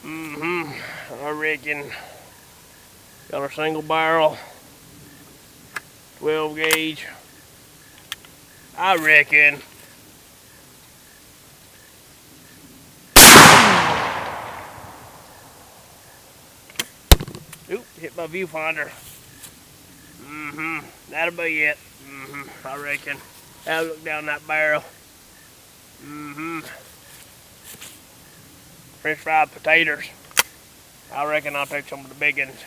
I reckon. Got a single barrel, 12 gauge. I reckon. Oop, hit my viewfinder. That'll be it. I reckon. I'll look down that barrel. French fried potatoes. I reckon I'll take some of the big ones.